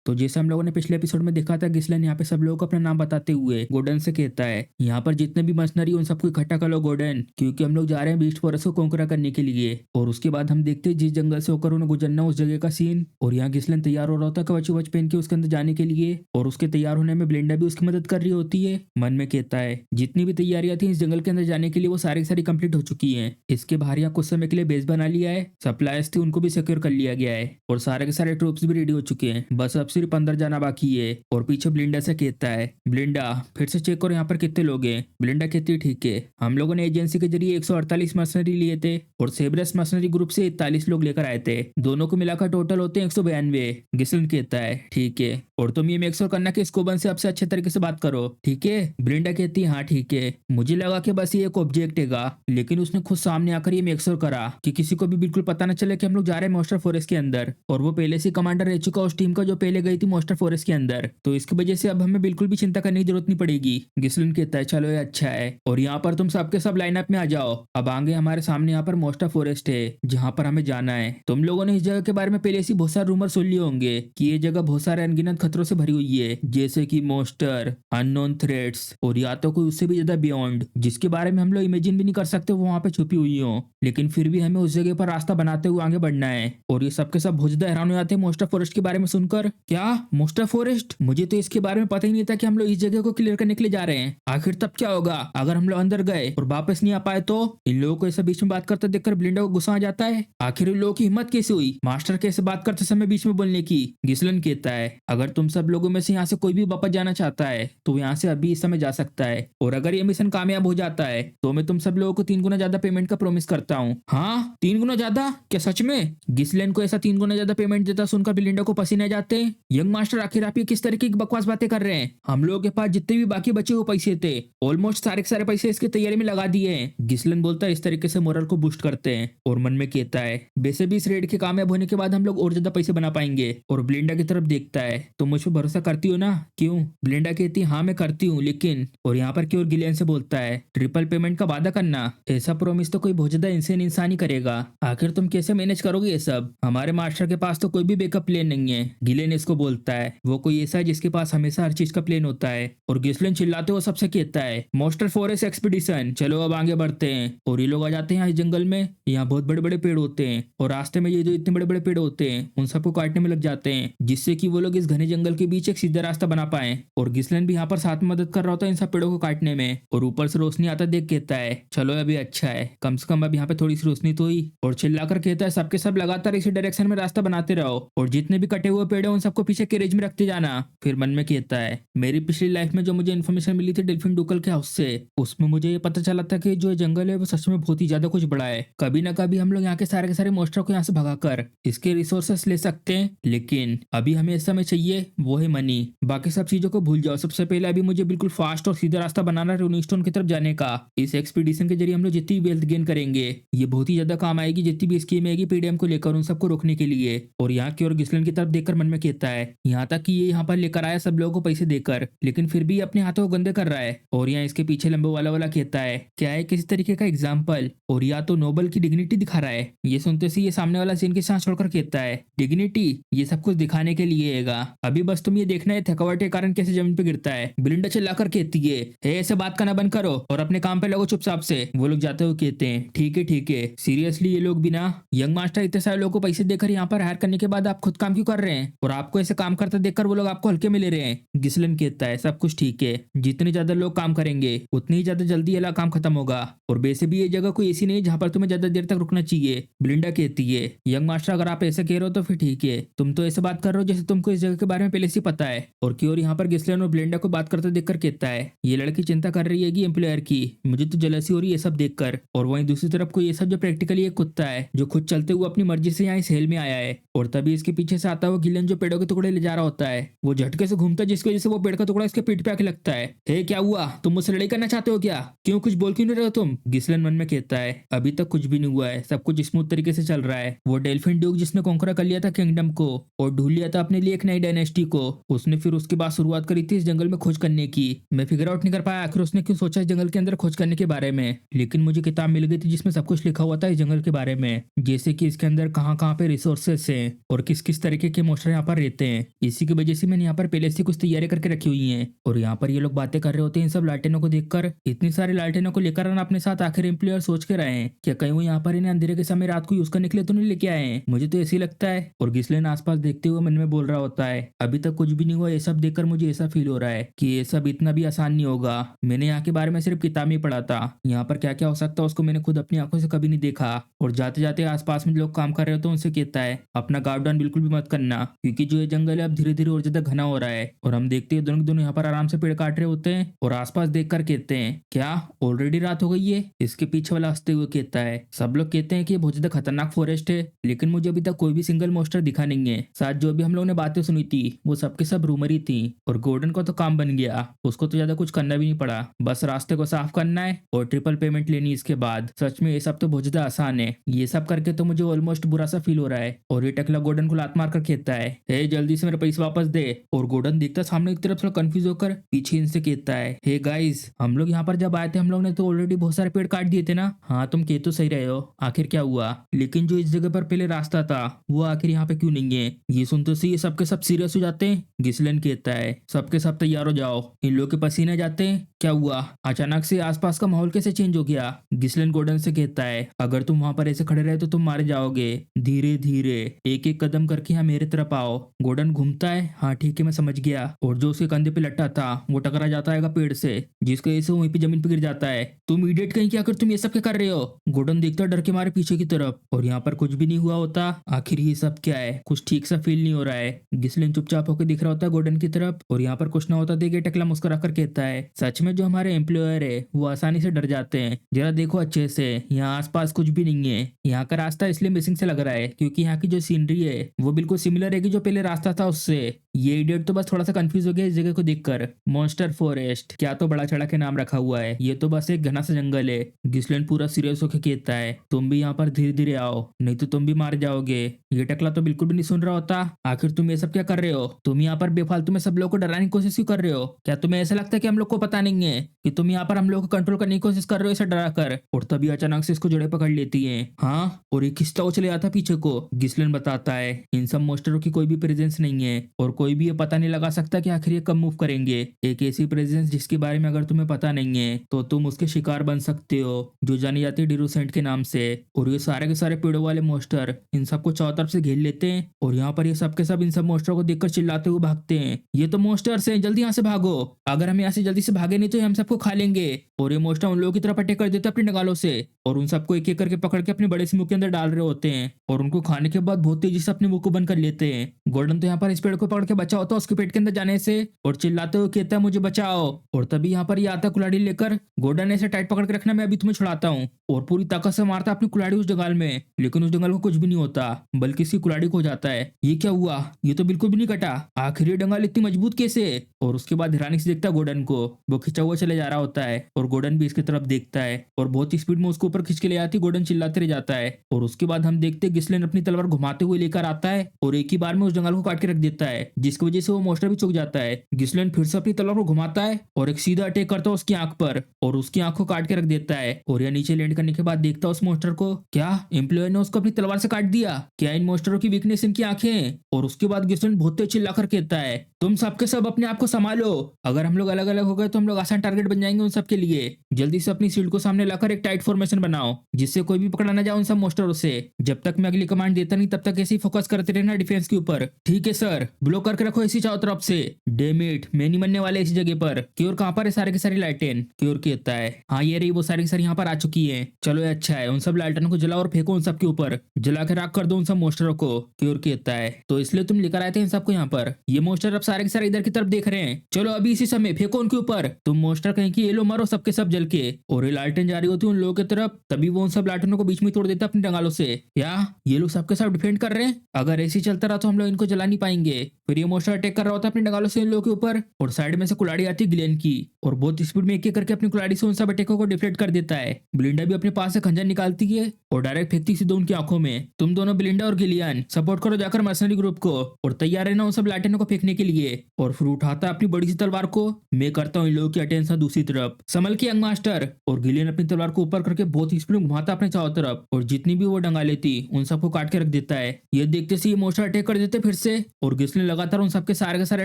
तो जैसे हम लोगों ने पिछले एपिसोड में देखा था, गिसलन यहाँ पे सब लोगों को अपना नाम बताते हुए गोल्डन से कहता है, यहाँ पर जितने भी मर्सनरी उन सबको इकट्ठा कर लो गोल्डन, क्योंकि हम लोग जा रहे हैं बीस्ट फॉरेस्ट को कॉन्करा करने के लिए। और उसके बाद हम देखते हैं जिस जंगल से होकर उन्हें गुजरना उस जगह का सीन। और यहाँ गिसलन तैयार हो रहा होता है कवच वच पहन के उसके अंदर जाने के लिए, और उसके तैयार होने में ब्लेंडा भी उसकी मदद कर रही होती है। मन में कहता है जितनी भी तैयारियां थी इस जंगल के अंदर जाने के लिए वो सारी सारी कंप्लीट हो चुकी हैं। इसके बाहर यहाँ कुछ समय के लिए बेस बना लिया है, सप्लाईज थे उनको भी सिक्योर कर लिया गया है, और सारे के सारे ट्रूप्स भी रेडी हो चुके हैं। बस अब सिर्फ अंदर जाना बाकी है। और पीछे ब्लिंडा से कहता है, ब्लिंडा फिर से चेक करो यहाँ पर कितने लोग हैं। ब्लिंडा कहती है ठीक है, हम लोगों ने एजेंसी के जरिए 148 मर्सनरी लिए थे और सेब्रस मर्सनरी ग्रुप से 41 लोग लेकर आए थे, दोनों को मिलाकर टोटल होते हैं 192। गिसलन कहता है ठीक है, और तुम ये मेक श्योर करना कि स्कोबन से आपसे अच्छे तरीके से बात करो, ठीक है। ब्लिंडा कहती है हाँ ठीक है। मुझे लगा कि बस ये एक ऑब्जेक्ट हैगा, लेकिन उसने खुद सामने आकर ये मेक श्योर करा कि किसी को भी बिल्कुल पता न चले कि हम लोग जा रहे हैं मॉन्स्टर फॉरेस्ट के अंदर। और वो पहले से कमांडर रह चुका उस टीम का जो पहले गई थी मॉन्स्टर फॉरेस्ट के अंदर, तो इसकी वजह से अब हमें बिल्कुल भी चिंता करने की जरूरत नहीं पड़ेगी। गिसलन कहता है चलो ये अच्छा है, और यहाँ पर तुम सबके सब लाइनअप में आ जाओ। अब आगे हमारे सामने यहाँ पर मॉन्स्टर फॉरेस्ट है जहाँ पर हमें जाना है। तुम लोगों ने इस जगह के बारे में पहले से बहुत सारे रूमर सुन लिए होंगे कि ये जगह बहुत सारे अनगिनत खतरों से भरी हुई है, जैसे कि मॉन्स्टर, अननोन थ्रेट्स, और या तो कोई उससे भी ज्यादा बियॉन्ड, जिसके बारे में हम लोग इमेजिन भी नहीं कर सकते वो वहाँ पे छुपी हुई हो। लेकिन फिर भी हमें उस जगह पर रास्ता बनाते हुए आगे बढ़ना है। और ये सबके सब बहुत ज्यादा हैरान हो जाते हैं मॉन्स्टर फॉरेस्ट के बारे में सुनकर। क्या मॉन्स्टर फॉरेस्ट? मुझे तो इसके बारे में पता ही नहीं था कि हम लोग इस जगह को क्लियर करने के लिए जा रहे हैं। आखिर तब क्या होगा अगर हम लोग अंदर गए और वापस नहीं आ पाए तो? इन लोगों को ऐसा बीच में बात करते देखकर ब्लिंडा को गुस्सा आ जाता है। आखिर इन लोगों की हिम्मत कैसे हुई मास्टर कैसे बात करते समय बीच में बोलने की? गिसलन कहता है अगर तुम सब लोगों में से यहाँ से कोई भी वापस जाना चाहता है तो यहाँ से अभी इस समय जा सकता है, और अगर ये मिशन कामयाब हो जाता है तो मैं तुम सब लोगों को 3 गुना ज्यादा पेमेंट का प्रॉमिस करता हूँ। हाँ 3 गुना ज्यादा? क्या सच में? गिसलन को ऐसा 3 गुना ज्यादा पेमेंट देता सुनकर ब्लिंडा को पसीने आ जाते हैं। यंग मास्टर आखिर आप ये किस तरीके की बकवास बातें कर रहे हैं? हम लोगों के पास जितने भी बाकी बचे हुए पैसे थे ऑलमोस्ट सारे के सारे पैसे इसकी तैयारी में लगा दिए हैं। गिसलन बोलता है इस तरीके से मोरल को बूस्ट करते हैं, और मन में कहता है वैसे भी इस रेड के कामयाब होने के बाद हम लोग और ज्यादा पैसे बना पाएंगे। और ब्लिंडा की तरफ देखता है, तो मुझ पर भरोसा करती हो ना? क्यों? ब्लिंडा कहती है हाँ मैं करती हूँ, लेकिन, और यहाँ पर क्योर गिलेन से बोलता है ट्रिपल पेमेंट का वादा करना, ऐसा प्रॉमिस तो कोई बहुत ज्यादा इंसान ही करेगा। आखिर तुम कैसे मैनेज करोगे ये सब? हमारे मास्टर के पास तो कोई भी बैकअप प्लान नहीं है। गिलेन इसको बोलता है वो कोई ऐसा है जिसके पास हमेशा हर चीज का प्लान होता है। और गिसलन चिल्लाते हुए सबसे कहता है मॉन्स्टर फॉरेस्ट एक्सपीडिशन, चलो अब आगे बढ़ते हैं। और ये लोग आ जाते हैं इस जंगल में। यहाँ बहुत बड़े बड़े पेड़ होते हैं, और रास्ते में ये जो इतने बड़े बड़े पेड़ होते हैं उन सबको काटने में लग जाते हैं, जिससे कि वो लोग इस घने जंगल के बीच एक सीधा रास्ता बना पाए। और गिसलन भी यहाँ पर साथ में मदद कर रहा होता है इन सब पेड़ों को काटने में। और ऊपर से रोशनी आता देख कहता है चलो अभी अच्छा है, कम से कम अब यहाँ पे थोड़ी सी रोशनी तो हुई। और चिल्लाकर कहता है सबके सब लगातार इसी डायरेक्शन में रास्ता बनाते रहो, और जितने भी कटे हुए पेड़ है उन सबको पीछे कैरेज में रखते जाना। फिर मन में कहता है मेरी पिछली लाइफ में जो मुझे इन्फॉर्मेशन मिली थी डेल्फिन डुकल के हाउस से, उसमें मुझे ये पता चला था कि जो जंगल है वो सच में बहुत ही ज्यादा कुछ बड़ा है। कभी ना कभी हम लोग यहाँ के सारे मॉन्स्टर को यहाँ से भगाकर इसके रिसोर्सेस ले सकते हैं, लेकिन अभी हमें इस समय चाहिए वो है मनी। बाकी सब चीजों को भूल जाओ, सबसे पहले अभी मुझे बिल्कुल फास्ट और सीधा रास्ता बनाना है रूनी स्टोन की तरफ जाने का। इस एक्सपीडिशन के जरिए हम लोग जितनी वेल्थ गेन करेंगे ये बहुत ही ज्यादा काम आएगी, जितनी भी स्कीम आएगी पीडीएम को लेकर उन सबको रोकने के लिए। और यहाँ की और गिसलन की तरफ देखकर मन में कहता है यहाँ तक कि ये यहाँ पर लेकर आया सब लोगों को पैसे देकर, लेकिन फिर भी अपने हाथों को गंदे कर रहा है। और यहाँ इसके पीछे लंबे वाला वाला कहता है क्या है किसी तरीके का एग्जाम्पल, और या तो नोबल की डिग्निटी दिखा रहा है। ये सुनते से ये सामने वाला सीन के सांस छोड़कर कहता है डिग्निटी ये सब कुछ दिखाने के लिए हैगा, अभी बस तुम ये देखना है थकावट के कारण कैसे जमीन पे गिरता है। ब्लिंडा चिल्लाकर कहती है ऐसे बात करना बंद करो और अपने काम पे लगो चुपचाप से। वो लोग जाते हुए कहते हैं ठीक है सीरियसली ये लोग बिना यंग मास्टर इतने सारे लोगों को पैसे देकर यहाँ पर हायर करने के बाद आप खुद काम क्यों कर रहे हैं, और आपको ऐसे काम करते देखकर वो लोग आपको हल्के में ले रहे हैं। गिसलन कहता है सब कुछ ठीक है, जितने ज्यादा लोग काम करेंगे उतनी ही ज्यादा जल्दी ये काम खत्म होगा, और वैसे भी ये जगह कोई ऐसी नहीं जहाँ पर तुम्हें ज्यादा देर तक रुकना चाहिए। ब्लिंडा कहती है यंग मास्टर अगर आप ऐसे कह रहे हो तो फिर ठीक है, तुम तो ऐसे बात कर रहे हो जैसे तुमको इस जगह के बारे में पहले से पता है। और क्योर यहाँ पर गिसलन और ब्लिंडा को बात करते देखकर कहता है ये लड़की चिंता कर रही है एम्प्लॉयर की, मुझे तो जलसी हो रही है सब देखकर। और वहीं दूसरी तरफ को ये सब जो प्रैक्टिकली एक कुत्ता है जो खुद चलते हुए अपनी मर्जी से यहाँ इस हेल में आया है। और तभी इसके पीछे से आता हुआ गिलन जो पेड़ों के टुकड़े ले जा रहा होता है वो झटके से घूमता है, जिसकी वजह से वो पेड़ का टुकड़ा इसके पीठ पे आके लगता है। हे क्या हुआ, तुम मुझसे लड़ाई करना चाहते हो क्या? क्यों कुछ बोल क्यों नहीं रहे हो तुम? गिसलन मन में कहता है अभी तक कुछ भी नहीं हुआ है, सब कुछ स्मूथ तरीके से चल रहा है। वो डेल्फिन ड्यूक जिसने कॉन्करा कर लिया था किंगडम को और ढूंढ लिया था अपने लिए एक नई डायनेस्टी को, उसने फिर उसके बाद शुरुआत करी थी इस जंगल में खोज करने की। मैं फिगर आउट नहीं कर पाया आखिर उसने क्यों सोचा इस जंगल के अंदर खोज करने के बारे में, लेकिन मुझे किताब मिल गई थी जिसमें सब कुछ लिखा हुआ था इस जंगल के बारे में, जैसे कि इसके अंदर कहाँ कहाँ पे रिसोर्सेस हैं और किस किस तरीके के मॉन्स्टर यहाँ पर लेते हैं। इसी की वजह से मैंने यहाँ पर पहले से कुछ तैयारी करके रखी हुई है। और यहाँ पर ये लोग बातें कर रहे होते हैं इन सब लालटेनों को देखकर। इतनी सारी लालटेनों को लेकर आना अपने साथ आखिर एम्प्लॉयर सोच के रहे हैं क्या कहीं वो यहाँ पर इन्हें अंधेरे के समय रात को यूज करने के लिए तो नहीं लेके आए हैं। मुझे तो ऐसे ही लगता है। और गिस्लेन आसपास देखते हुए मन में बोल रहा होता है अभी तक कुछ भी नहीं हुआ। ये सब देखकर मुझे ऐसा फील हो रहा है कि ये सब इतना भी आसान नहीं होगा। मैंने यहाँ के बारे में सिर्फ किताब में पढ़ा था। यहाँ पर क्या क्या हो सकता है उसको मैंने खुद अपनी आंखों से कभी नहीं देखा। और जाते जाते आसपास में जो लोग काम कर रहे होते हैं उनसे कहता है अपना गार्ड डाउन बिल्कुल भी मत करना क्योंकि जो ये जंगल है अब धीरे धीरे और ज्यादा घना हो रहा है। और हम देखते हैं दोनों दोनों यहाँ पर आराम से पेड़ काट रहे होते हैं और आसपास देखकर कहते हैं क्या ऑलरेडी रात हो गई है। इसके पीछे वाला हंसते हुए कहता है सब लोग कहते हैं कि ये बहुत ज्यादा खतरनाक फॉरेस्ट है लेकिन मुझे अभी तक कोई भी सिंगल मोस्टर दिखा नहीं है। साथ जो भी हम लोगों ने बातें सुनी थी वो सबके सब रूमर ही थी। और गोल्डन का तो काम बन गया। उसको तो ज्यादा कुछ करना भी नहीं पड़ा। बस रास्ते को साफ करना है और ट्रिपल पेमेंट लेनी इसके बाद। सच में ये सब तो बहुत ज्यादा आसान है। ये सब करके तो मुझे ऑलमोस्ट बुरा सा फील हो रहा है। और ये टकला गोल्डन को लात मार कर कहता है हे जल्दी से मेरे पैसे वापस दे। और गोल्डन देखता सामने की तरफ थोड़ा कंफ्यूज होकर पीछे इनसे कहता है हे गाइस हम लोग यहाँ पर जब आए थे हम लोग ने तो ऑलरेडी बहुत सारे पेड़ काट दिए थे ना। हाँ तुम कह तो सही रहे हो आखिर क्या हुआ लेकिन जो इस जगह पर पहले रास्ता था वो आखिर यहाँ पे क्यों नहीं है। ये सुनते से ये सबके सब सीरियस हो जाते हैं। गिस्लेन कहता है सबके सब तैयार हो जाओ इन लोग के पसीने जाते हैं। क्या हुआ अचानक से आसपास का माहौल कैसे चेंज हो गया। गिस्लेन गोल्डन से कहता है अगर तुम वहां पर ऐसे खड़े रहे तो तुम मारे जाओगे। धीरे धीरे एक एक कदम करके यहाँ मेरे तरफ आओ। गोल्डन घूमता है हाँ ठीक है मैं समझ गया। और जो उसके कंधे पे लट्टा था वो टकरा जाता है पेड़ से जिसकी वजह से वहीं पे जमीन पे गिर जाता है। तुम इडियट कहीं क्या कर तुम ये सब क्या कर रहे हो। गोल्डन देखता डर के मारे पीछे की तरफ और यहाँ पर कुछ भी नहीं हुआ होता। आखिर ये सब क्या है कुछ ठीक सा फील नहीं हो रहा है। गिस्लेन चुपचाप होकर दिख रहा होता है गोल्डन की तरफ और यहाँ पर कुछ ना होता देखे टकला मुस्कुरा कर कहता है सच में जो हमारे एम्प्लॉयर है वो आसानी से डर जाते हैं। जरा देखो अच्छे से यहाँ आसपास कुछ भी नहीं है। यहाँ का रास्ता इसलिए मिसिंग से लग रहा है क्योंकि यहाँ की जो सीनरी है वो बिल्कुल सिमिलर है कि जो पहले रास्ता था उससे। ये इडियट तो बस थोड़ा सा कंफ्यूज हो गया इस जगह को देखकर। मॉन्स्टर फॉरेस्ट क्या तो बड़ा चढ़ा के नाम रखा हुआ है। ये तो बस एक घना सा जंगल है। गिस्लेन पूरा सीरियस होकर कहता है तुम भी यहाँ पर धीरे धीरे आओ नहीं तो तुम भी मार जाओगे। ये टकला तो बिल्कुल भी नहीं सुन रहा होता। आखिर तुम ये सब क्या कर रहे हो। तुम यहाँ पर बेफालतू में सब लोगों को डराने की कोशिश क्यों कर रहे हो। क्या तुम्हें ऐसा लगता है कि हम लोग को पता नहीं है कि तुम यहाँ पर हम लोग को कंट्रोल करने की कोशिश कर रहे हो इसे डरा कर। और तभी अचानक से इसको जड़े पकड़ लेती है। हाँ और एक खिस्ता उछले आता पीछे को। गिस्लेन बताता है इन सब मोस्टरों की कोई भी प्रेजेंस नहीं है और कोई भी ये पता नहीं लगा सकता कि आखिर ये कब मूव करेंगे। एक ऐसी प्रेजेंस जिसके बारे में अगर तुम्हें पता नहीं है तो तुम उसके शिकार बन सकते हो जो जानी जाती है डिरोसेंट के नाम से। और ये सारे के सारे पेड़ों वाले मोस्टर इन सबको चारों तरफ से घेर लेते हैं और यहाँ पर ये सब के सब इन सब मोस्टरों को देखकर चिल्लाते हुए भागते हैं ये तो मोस्टर्स हैं जल्दी यहाँ से भागो। अगर हम यहाँ से जल्दी से भागे नहीं तो हम सबको खा लेंगे। और ये मोस्टर उन लोगों की तरफ अटैक कर देते हैं अपनी नगालों से और उन सबको एक एक करके पकड़ के अपने बड़े से मुंह के अंदर डाल रहे होते हैं और उनको खाने के बाद बहुत तेजी से अपने मुंह को बंद कर लेते हैं। गोल्डन तो यहाँ पर इस पेड़ को पकड़ के बचा होता है उसके पेट के अंदर जाने से और चिल्लाते हुए कहता है मुझे बचाओ। और तभी यहाँ पर ये आता कुल्हाड़ी लेकर गोल्डन ऐसे टाइट पकड़ के रखना मैं अभी तुम्हें छुड़ाता हूँ। और पूरी ताकत से मारता अपनी कुल्हाड़ी उस जंगल में लेकिन उस जंगल को कुछ भी नहीं होता बल्कि इसकी कुल्हाड़ी को जाता है। ये क्या हुआ ये तो बिल्कुल भी नहीं कटा। आखिर ये डंगल इतनी मजबूत कैसे। और उसके बाद हैरानी से देखता है गोल्डन को वो खिंचा हुआ चले जा रहा होता है और गोल्डन भी इसकी तरफ देखता है और बहुत ही स्पीड में उसको ऊपर खींच के ले आती है। गोल्डन चिल्लाते रह जाता है और उसके बाद हम देखते हैं गिस्लेन अपनी तलवार घुमाते हुए लेकर आता है और एक ही बार में उस जंगल को काट के रख देता है जिसकी वजह से वो मोस्टर भी चुक जाता है। गिस्लेन फिर से अपनी तलवार को घुमाता है और एक सीधा अटैक करता है उसकी आंख पर और उसकी आंख को काट के रख देता है। और यह नीचे लैंड करने के बाद देखता है उस मोस्टर को क्या एम्प्लॉयर ने उसको अपनी तलवार से काट दिया। क्या इन मोस्टरों की वीकनेस इनकी आंखें। और उसके बाद गिस्लेन बहुत तेज चिल्लाकर कहता है तुम सबके सब अपने आप को संभालो। अगर हम लोग अलग अलग हो गए तो हम लोग आसान टारगेट बन जाएंगे उन सब के लिए। जल्दी से अपनी शील्ड को सामने लाकर एक टाइट फॉर्मेशन बनाओ जिससे कोई भी पकड़ा ना जाए उन सब मोस्टरों से। जब तक मैं अगली कमांड देता नहीं तब तक ऐसे ही फोकस करते रहना डिफेंस के ऊपर। ठीक है सर। ब्लॉक करके रखो इसी चारों तरफ से। डेमिट मैं नहीं मरने वाले इसी जगह पर। क्योर कहाँ पर है सारे के सारी लाइटें। क्योर कहता है हाँ ये रही वो सारी की सारी यहाँ पर आ चुकी है। चलो ये अच्छा है उन सब लाइटनों को जलाओ और फेंको उन सब के ऊपर। जला के राख कर दो उन सब मोस्टरों को। क्योर कहता है तो इसलिए तुम लेकर आए थे इन सबको यहाँ पर। ये मोस्टर अब सारे के सारे इधर की तरफ देख रहे हैं। चलो अभी इसी समय फेंको उनके ऊपर। तुम मोस्टर कहीं की ये लो मारो सबके सब जल के। और ये लालटेन जा रही होती है उन लोगों की तरफ तभी वो उन सब लालटेनों को बीच में तोड़ देता अपनी डंगालों से। क्या ये लोग सबके सब डिफेंड कर रहे हैं। अगर ऐसे ही चलता रहा तो हम लोग इनको जला नहीं पाएंगे। फिर ये मोस्टर अटैक कर रहा होता है अपनी डंगालों से इन लोगों के ऊपर और साइड में से कुल्हाड़ी आती है ग्लेन की और बहुत स्पीड में एक करके अपनी कुल्हाड़ी से उन सब अटैकों को डिफलेक्ट कर देता है। बिलिंडा भी अपने पास से खंजर निकालती है और डायरेक्ट फेंकती सीधे उनकी आंखों में। तुम दोनों बिलिंडा और गिलियन सपोर्ट करो जाकर मर्सनरी ग्रुप को और तैयार रहना उन सब लाटेनों को फेंकने के लिए। और फिर उठाता है अपनी बड़ी सी तलवार को। मैं करता हूँ इन लोगों की अटेंशन दूसरी तरफ। संभल के यंग मास्टर। और गिलियन अपनी तलवार को ऊपर करके बहुत स्पीड में घुमाता अपने चारों तरफ और जितनी भी वो डंगाले थी उन सबको काट के रख देता है। ये देखते से ये मोस्टर अटैक कर देते फिर से और गिस्लिन लगातार उन सबके सारे के सारे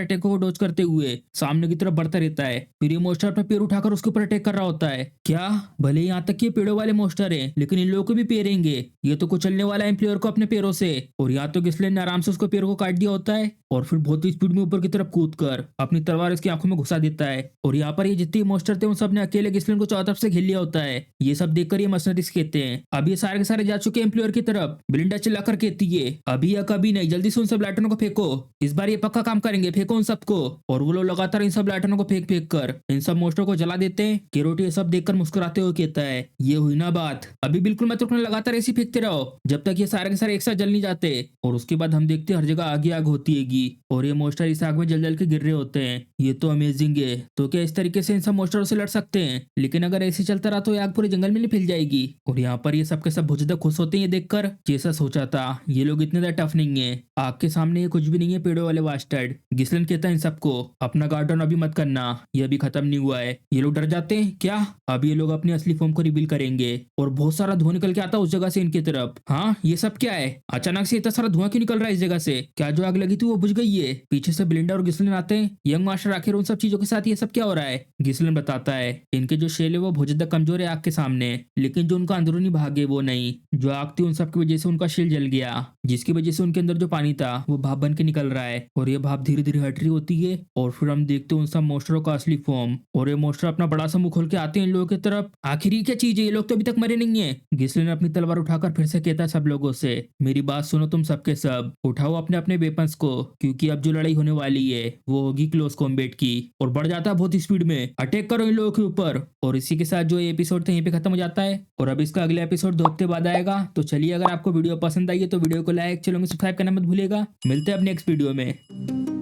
अटैकों को डोज करते हुए सामने की तरफ बढ़ता रहता है। फिर ये मोस्टर अपना पैर उठाकर उसके ऊपर अटैक कर रहा होता है। क्या भले यहाँ तक ये पेड़ों वाले मोस्टर है लेकिन इन लोगों को भी पेरेंगे। ये तो कुचलने वाला है प्लेयर को अपने पैरों से। और यहाँ तो गिस्लिन ने आराम से उसको पैर को काट दिया होता है और फिर बहुत ही स्पीड में ऊपर की तरफ कूद कर अपनी तलवार इसकी आंखों में घुसा देता है। और यहाँ पर ये जितने मोस्टर थे उन सब ने अकेले गिस्लिन को चारों तरफ से घेर लिया होता है। ये सब देखकर ये मर्सनरीज कहते हैं अब ये सारे के सारे जा चुके हैं एम्प्लॉयर की तरफ। बिलिंडा चिल्लाकर कहती है अभी या कभी नहीं, जल्दी से उन सब लाटनों को फेंको। इस बार ये पक्का काम करेंगे, फेंको उन सबको। और वो लोग लगातार इन सब लाटनों को फेंक फेंक कर इन सब मोस्टरों को जला देते हैं। केरोटी ये सब देखकर मुस्कुराते हुए कहता है ये हुई ना बात, अभी बिल्कुल मत रुकना, लगातार ऐसे फेंकते रहो जब तक ये सारे के सारे एक साथ जल नहीं जाते। और उसके बाद हम देखते हर जगह आग आग होती हैगी और ये मोस्टर इस आग में जल जल के गिर रहे होते हैं। ये तो अमेजिंग है। तो क्या इस तरीके से इन सब मोस्टरों से लड़ सकते हैं? लेकिन अगर ऐसे चलता रहा तो ये आग पूरे जंगल में नहीं फैल जाएगी। और यहाँ पर ये सबके सब बहुत ज्यादा खुश होते हैं ये देखकर। जैसा सोचा था ये लोग इतने ज्यादा टफ नहीं है, आग के सामने ये कुछ भी नहीं है पेड़ों वाले बास्टर्ड। गिस्लिन कहता है इन सबको अपना गार्ड डाउन अभी मत करना, ये अभी खत्म नहीं हुआ है। ये लोग डर जाते हैं क्या? अब ये लोग अपनी असली फॉर्म को रिवील करेंगे और बहुत सारा धुआं निकल के आता है उस जगह से इनकी तरफ। हाँ ये सब क्या है? अचानक से इतना सारा धुआं क्यों निकल रहा है इस जगह से? क्या जो आग लगी थी वो बुझ गई है? पीछे से बिलिंडा और गिस्लिन आते हैं। यंग मास्टर आखिर उन सब चीजों के साथ ये सब क्या हो रहा है? गिस्लिन बताता है इनके जो शेल है वो बहुत ज्यादा कमजोर है आग के सामने, लेकिन जो उनका अंदरूनी भाग है वो नहीं। जो आग थी उन सब की वजह से उनका शेल जल गया, जिसकी वजह से उनके अंदर जो पानी था वो भाप बन के निकल रहा है और ये भाप धीरे धीरे हट रही होती है। और फिर हम देखते हैं उन सब मोस्टरों का असली फॉर्म और ये मोस्टर अपना बड़ा सा मुंह खोल के आते हैं इन लोगों की तरफ। आखिर ये क्या चीज है? ये लोग तो अभी तक मरे नहीं है। गिस्लिन अपनी तलवार उठाकर फिर से कहता है सब लोगों से मेरी बात सुनो तुम सबके सब, उठाओ अपने अपने वेपन्स को क्योंकि अब जो लड़ाई होने वाली है वो होगी क्लोज कॉम्बैट की। और बढ़ जाता है बहुत स्पीड में, अटैक करो इन लोगों के ऊपर। और इसी के साथ जो एपिसोड था यहीं पे खत्म हो जाता है और अब इसका अगला एपिसोड 2 हफ्ते बाद आएगा। तो चलिए अगर आपको वीडियो पसंद आई है तो वीडियो को लाइक, चैनल को सब्सक्राइब करना मत भूलिएगा। मिलते हैं अब नेक्स्ट वीडियो में।